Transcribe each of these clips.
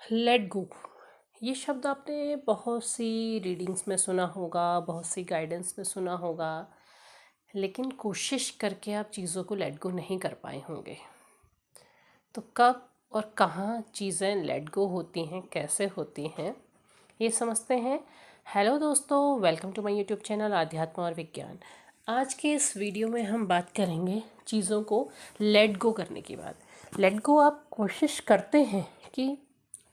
Let go, ये शब्द आपने बहुत सी रीडिंग्स में सुना होगा, बहुत सी गाइडेंस में सुना होगा, लेकिन कोशिश करके आप चीज़ों को लेट गो नहीं कर पाए होंगे। तो कब और कहाँ चीज़ें लेट गो होती हैं, कैसे होती हैं, ये समझते हैं। हेलो दोस्तों, welcome to my YouTube channel आध्यात्म और विज्ञान। आज के इस वीडियो में हम बात करेंगे चीज़ों को लेट गो करने की बात। लेट गो आप कोशिश करते हैं कि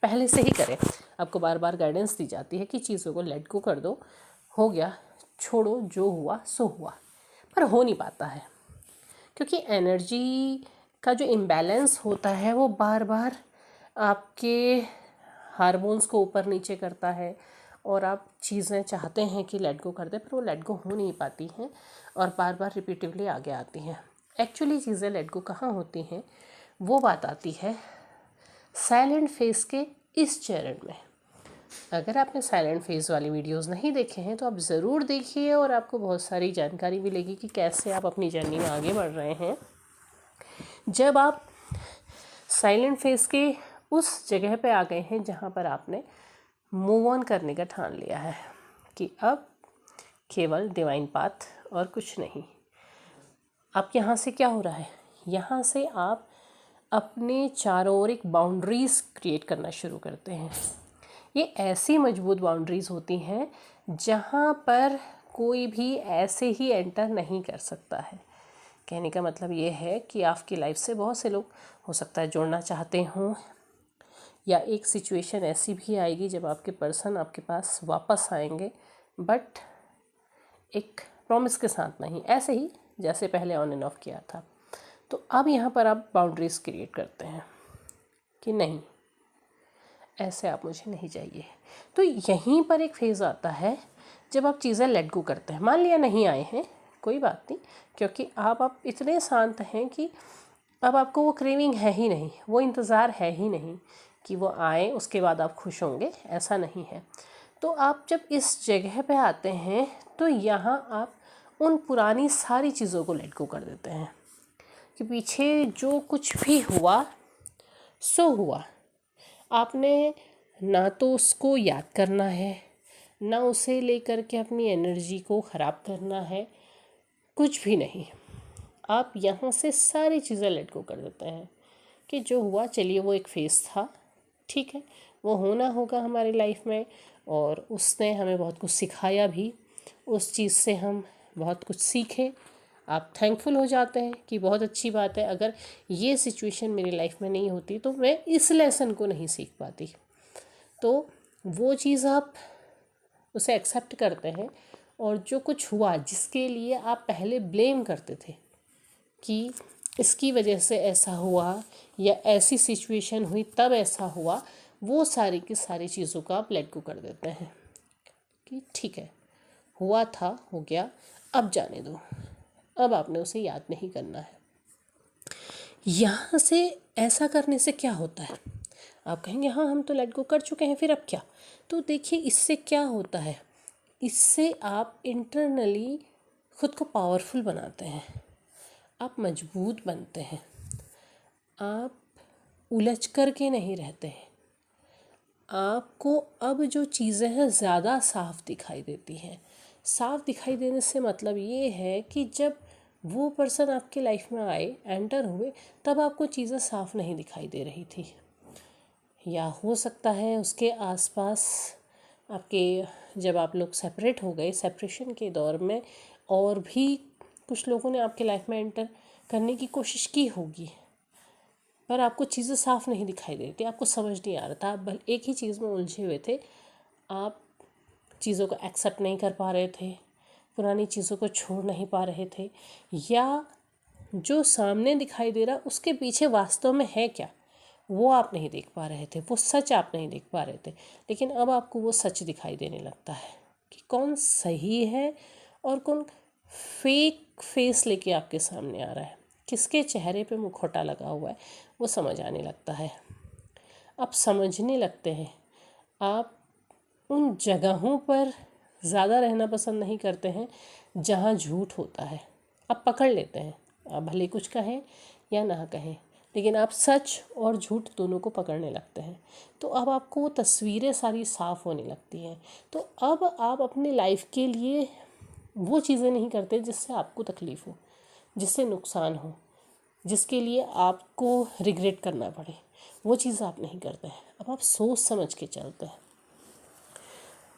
पहले से ही करें, आपको बार बार गाइडेंस दी जाती है कि चीज़ों को लेट गो कर दो, हो गया, छोड़ो, जो हुआ सो हुआ, पर हो नहीं पाता है क्योंकि एनर्जी का जो इम्बैलेंस होता है वो बार बार आपके हार्मोन्स को ऊपर नीचे करता है और आप चीज़ें चाहते हैं कि लेट गो कर दें, पर वो लेट गो हो नहीं पाती हैं और बार बार रिपीटिवली आगे आती हैं। एक्चुअली चीज़ें लेट गो कहाँ होती हैं, वो बात आती है साइलेंट फेज के इस चरण में। अगर आपने साइलेंट फेज वाली वीडियोस नहीं देखे हैं तो आप ज़रूर देखिए और आपको बहुत सारी जानकारी मिलेगी कि कैसे आप अपनी जर्नी में आगे बढ़ रहे हैं। जब आप साइलेंट फेज के उस जगह पे आ गए हैं जहाँ पर आपने मूव ऑन करने का ठान लिया है कि अब केवल डिवाइन पाथ और कुछ नहीं, आप यहाँ से क्या हो रहा है, यहाँ से आप अपने चारों ओर एक बाउंड्रीज़ क्रिएट करना शुरू करते हैं। ये ऐसी मजबूत बाउंड्रीज़ होती हैं जहाँ पर कोई भी ऐसे ही एंटर नहीं कर सकता है। कहने का मतलब ये है कि आपकी लाइफ से बहुत से लोग हो सकता है जुड़ना चाहते हों, या एक सिचुएशन ऐसी भी आएगी जब आपके पर्सन आपके पास वापस आएंगे, बट एक प्रॉमिस के साथ नहीं, ऐसे ही जैसे पहले ऑन एंड ऑफ किया था। तो अब यहाँ पर आप बाउंड्रीज़ क्रिएट करते हैं कि नहीं, ऐसे आप मुझे नहीं चाहिए। तो यहीं पर एक फेज़ आता है जब आप चीज़ें लेट गो करते हैं। मान लिया नहीं आए हैं, कोई बात नहीं, क्योंकि आप इतने शांत हैं कि अब आपको वो क्रेविंग है ही नहीं, वो इंतज़ार है ही नहीं कि वो आए उसके बाद आप खुश होंगे, ऐसा नहीं है। तो आप जब इस जगह पे आते हैं तो यहाँ आप उन पुरानी सारी चीज़ों को लेट गो कर देते हैं कि पीछे जो कुछ भी हुआ सो हुआ। आपने ना तो उसको याद करना है, ना उसे लेकर के अपनी एनर्जी को ख़राब करना है, कुछ भी नहीं। आप यहाँ से सारी चीज़ें लेट गो कर देते हैं कि जो हुआ चलिए वो एक फेज़ था, ठीक है, वो होना होगा हमारी लाइफ में और उसने हमें बहुत कुछ सिखाया भी, उस चीज़ से हम बहुत कुछ सीखे। आप थैंकफुल हो जाते हैं कि बहुत अच्छी बात है, अगर ये सिचुएशन मेरी लाइफ में नहीं होती तो मैं इस लेसन को नहीं सीख पाती। तो वो चीज़ आप उसे एक्सेप्ट करते हैं और जो कुछ हुआ जिसके लिए आप पहले ब्लेम करते थे कि इसकी वजह से ऐसा हुआ या ऐसी सिचुएशन हुई तब ऐसा हुआ, वो सारी की सारी चीज़ों का आप लेट गो कर देते हैं कि ठीक है, हुआ था, हो गया, अब जाने दो, अब आपने उसे याद नहीं करना है। यहाँ से ऐसा करने से क्या होता है, आप कहेंगे हाँ हम तो लेट गो कर चुके हैं, फिर अब क्या। तो देखिए इससे क्या होता है, इससे आप इंटरनली खुद को पावरफुल बनाते हैं, आप मजबूत बनते हैं, आप उलझ कर के नहीं रहते हैं। आपको अब जो चीज़ें हैं ज़्यादा साफ दिखाई देती हैं। साफ दिखाई देने से मतलब ये है कि जब वो पर्सन आपके लाइफ में आए, एंटर हुए, तब आपको चीज़ें साफ नहीं दिखाई दे रही थी, या हो सकता है उसके आसपास आपके, जब आप लोग सेपरेट हो गए, सेपरेशन के दौर में और भी कुछ लोगों ने आपके लाइफ में एंटर करने की कोशिश की होगी, पर आपको चीज़ें साफ नहीं दिखाई दे रही थी, आपको समझ नहीं आ रहा था, आप एक ही चीज़ में उलझे हुए थे, आप चीज़ों को एक्सेप्ट नहीं कर पा रहे थे, पुरानी चीज़ों को छोड़ नहीं पा रहे थे, या जो सामने दिखाई दे रहा उसके पीछे वास्तव में है क्या, वो आप नहीं देख पा रहे थे, वो सच आप नहीं देख पा रहे थे। लेकिन अब आपको वो सच दिखाई देने लगता है कि कौन सही है और कौन फेक फेस लेके आपके सामने आ रहा है, किसके चेहरे पे मुखौटा लगा हुआ है, वो समझ आने लगता है। आप समझने लगते हैं, आप उन जगहों पर ज़्यादा रहना पसंद नहीं करते हैं जहाँ झूठ होता है, आप पकड़ लेते हैं, आप भले कुछ कहें या ना कहें, लेकिन आप सच और झूठ दोनों को पकड़ने लगते हैं। तो अब आपको वो तस्वीरें सारी साफ होने लगती हैं। तो अब आप अपनी लाइफ के लिए वो चीज़ें नहीं करते जिससे आपको तकलीफ़ हो, जिससे नुकसान हो, जिसके लिए आपको रिग्रेट करना पड़े। वो चीज़ आप नहीं करते हैं। अब आप सोच समझ के चलते हैं।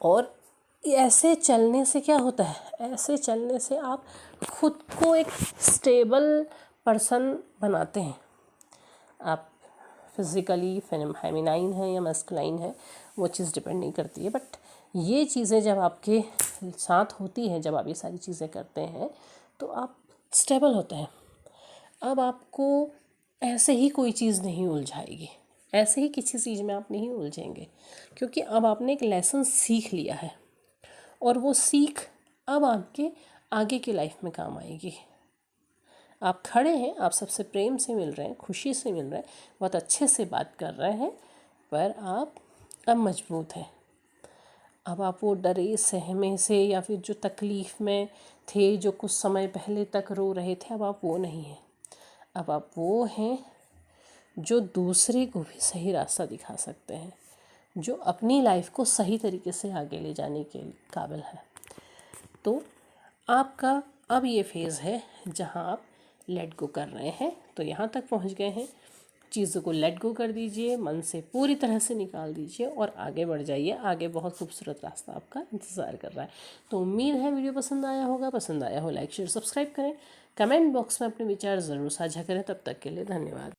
और ऐसे चलने से क्या होता है, ऐसे चलने से आप खुद को एक स्टेबल पर्सन बनाते हैं। आप फिज़िकली फेमिनाइन है या मस्कुलाइन है, वो चीज़ डिपेंड नहीं करती है। बट ये चीज़ें जब आपके साथ होती हैं, जब आप ये सारी चीज़ें करते हैं, तो आप स्टेबल होते हैं। अब आपको ऐसे ही कोई चीज़ नहीं उलझाएगी, ऐसे ही किसी चीज़ में आप नहीं उलझेंगे, क्योंकि अब आपने एक लेसन सीख लिया है और वो सीख अब आपके आगे की लाइफ में काम आएगी। आप खड़े हैं, आप सबसे प्रेम से मिल रहे हैं, खुशी से मिल रहे हैं, बहुत अच्छे से बात कर रहे हैं, पर आप अब मजबूत हैं। अब आप वो डरे सहमे से या फिर जो तकलीफ़ में थे, जो कुछ समय पहले तक रो रहे थे, अब आप वो नहीं हैं। अब आप वो हैं जो दूसरे को भी सही रास्ता दिखा सकते हैं, जो अपनी लाइफ को सही तरीके से आगे ले जाने के काबिल है। तो आपका अब ये फेज़ है जहाँ आप लेट गो कर रहे हैं। तो यहाँ तक पहुँच गए हैं, चीज़ों को लेट गो कर दीजिए, मन से पूरी तरह से निकाल दीजिए और आगे बढ़ जाइए। आगे बहुत खूबसूरत रास्ता आपका इंतज़ार कर रहा है। तो उम्मीद है वीडियो पसंद आया होगा। पसंद आया हो लाइक शेयर सब्सक्राइब करें, कमेंट बॉक्स में अपने विचार ज़रूर साझा करें। तब तक के लिए धन्यवाद।